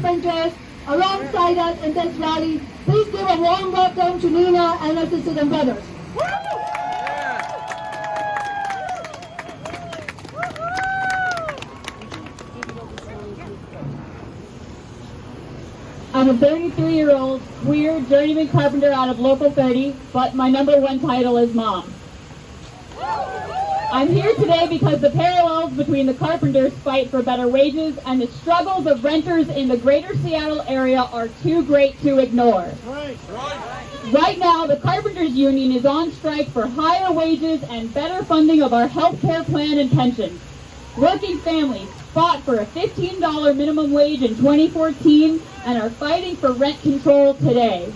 carpenters alongside us in this rally. Please give a warm welcome to Nina and her sisters and brothers. I'm a 33-year-old queer journeyman carpenter out of Local 30, but my #1 title is Mom. I'm here today because the parallels between the carpenters' fight for better wages and the struggles of renters in the greater Seattle area are too great to ignore. Right now, the Carpenters Union is on strike for higher wages and better funding of our health care plan and pensions. Working families fought for a $15 minimum wage in 2014 and are fighting for rent control today.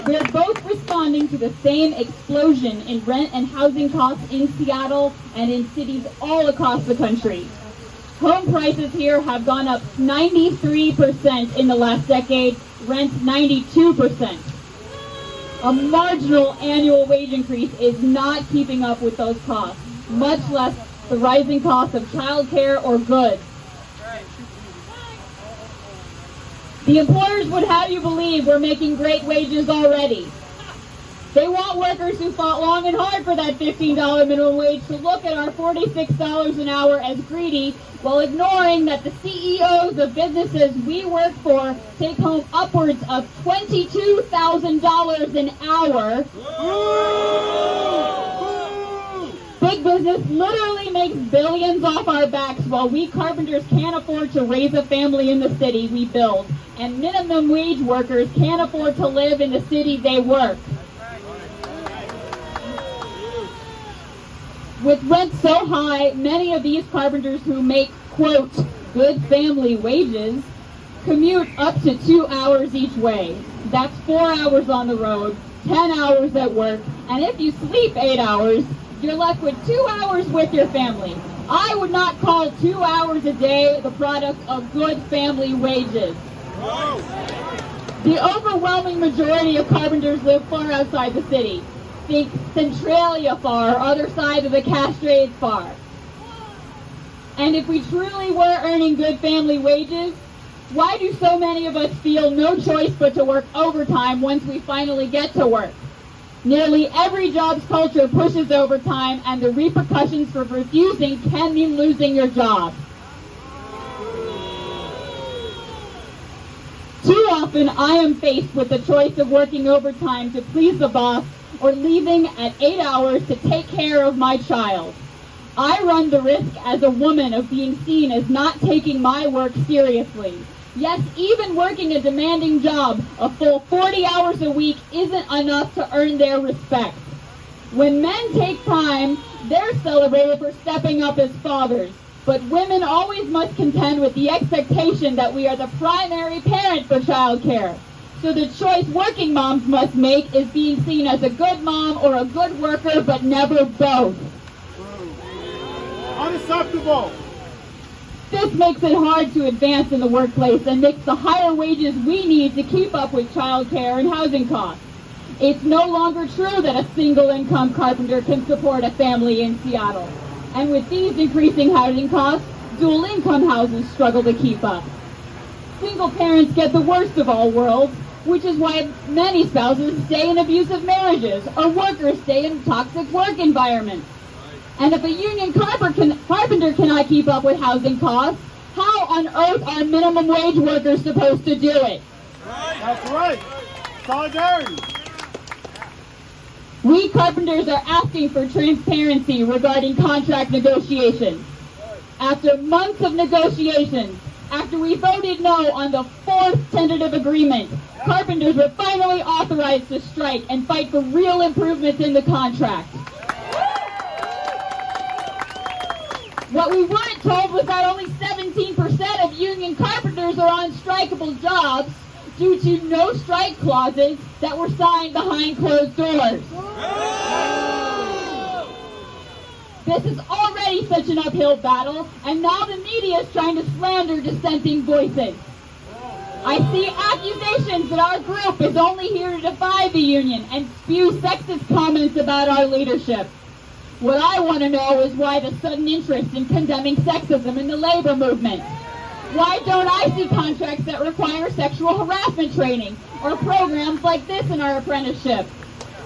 We're both responding to the same explosion in rent and housing costs in Seattle and in cities all across the country. Home prices here have gone up 93% in the last decade, rents 92%. A marginal annual wage increase is not keeping up with those costs, much less the rising cost of childcare or goods. The employers would have you believe we're making great wages already. They want workers who fought long and hard for that $15 minimum wage to look at our $46 an hour as greedy, while ignoring that the CEOs of businesses we work for take home upwards of $22,000 an hour. Big business literally makes billions off our backs, while we carpenters can't afford to raise a family in the city we build, and minimum wage workers can't afford to live in the city they work. With rent so high, many of these carpenters who make, quote, good family wages, commute up to 2 hours each way. That's 4 hours on the road, 10 hours at work, and if you sleep 8 hours, you're left with 2 hours with your family. I would not call 2 hours a day the product of good family wages. The overwhelming majority of carpenters live far outside the city. Think Centralia far, other side of the Cascades far. And if we truly were earning good family wages, why do so many of us feel no choice but to work overtime once we finally get to work? Nearly every job's culture pushes overtime, and the repercussions for refusing can mean losing your job. Too often, I am faced with the choice of working overtime to please the boss or leaving at 8 hours to take care of my child. I run the risk as a woman of being seen as not taking my work seriously. Yes, even working a demanding job, a full 40 hours a week isn't enough to earn their respect. When men take time, they're celebrated for stepping up as fathers. But women always must contend with the expectation that we are the primary parent for childcare. So the choice working moms must make is being seen as a good mom or a good worker, but never both. Unacceptable. This makes it hard to advance in the workplace and makes the higher wages we need to keep up with childcare and housing costs. It's no longer true that a single-income carpenter can support a family in Seattle. And with these increasing housing costs, dual-income houses struggle to keep up. Single parents get the worst of all worlds, which is why many spouses stay in abusive marriages or workers stay in toxic work environments. And if a union carpenter cannot keep up with housing costs, how on earth are minimum wage workers supposed to do it? That's right. Solidarity. We carpenters are asking for transparency regarding contract negotiations. After months of negotiations, after we voted no on the 4th tentative agreement, carpenters were finally authorized to strike and fight for real improvements in the contract. What we weren't told was that only 17% of union carpenters are on strikeable jobs due to no strike clauses that were signed behind closed doors. This is already such an uphill battle, and now the media is trying to slander dissenting voices. I see accusations that our group is only here to divide the union and spew sexist comments about our leadership. What I want to know is why the sudden interest in condemning sexism in the labor movement. Why don't I see contracts that require sexual harassment training or programs like this in our apprenticeship?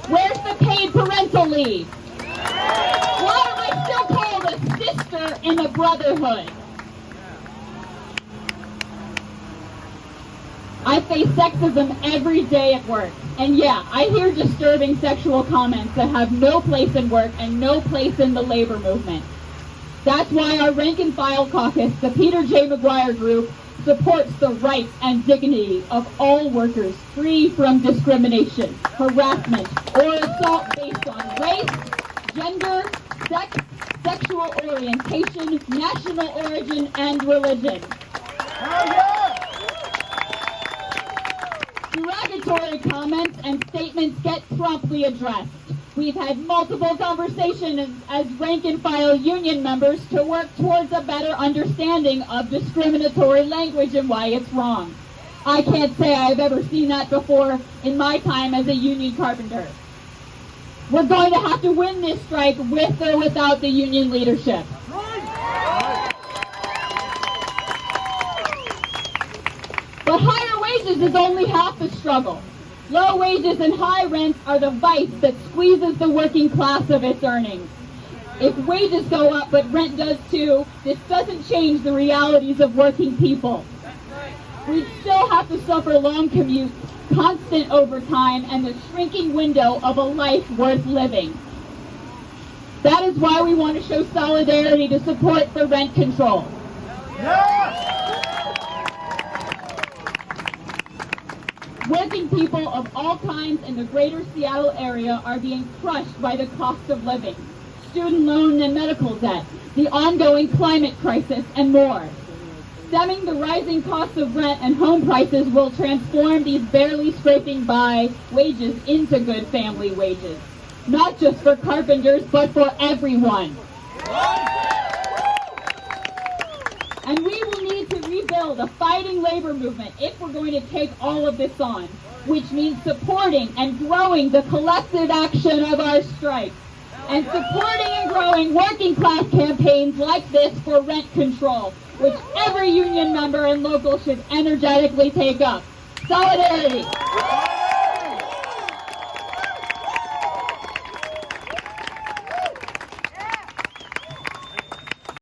Where's the paid parental leave? Why am I still called a sister in the brotherhood? I face sexism every day at work. And yeah, I hear disturbing sexual comments that have no place in work and no place in the labor movement. That's why our rank and file caucus, the Peter J. McGuire Group, supports the rights and dignity of all workers free from discrimination, harassment, or assault based on race, gender, sex, sexual orientation, national origin, and religion. Hell yeah! Derogatory comments and statements get promptly addressed. We've had multiple conversations as rank and file union members to work towards a better understanding of discriminatory language and why it's wrong. I can't say I've ever seen that before in my time as a union carpenter. We're going to have to win this strike with or without the union leadership. But higher wages is only half the struggle. Low wages and high rents are the vice that squeezes the working class of its earnings. If wages go up but rent does too, this doesn't change the realities of working people. We still have to suffer long commutes, constant overtime, and the shrinking window of a life worth living. That is why we want to show solidarity to support the rent control. Yeah! Working people of all kinds in the greater Seattle area are being crushed by the cost of living, student loan and medical debt, the ongoing climate crisis, and more. Stemming the rising costs of rent and home prices will transform these barely scraping by wages into good family wages, not just for carpenters, but for everyone. And we will need to rebuild a fighting labor movement if we're going to take all of this on, which means supporting and growing the collective action of our strike, and supporting and growing working class campaigns like this for rent control, which every union member and local should energetically take up. Solidarity!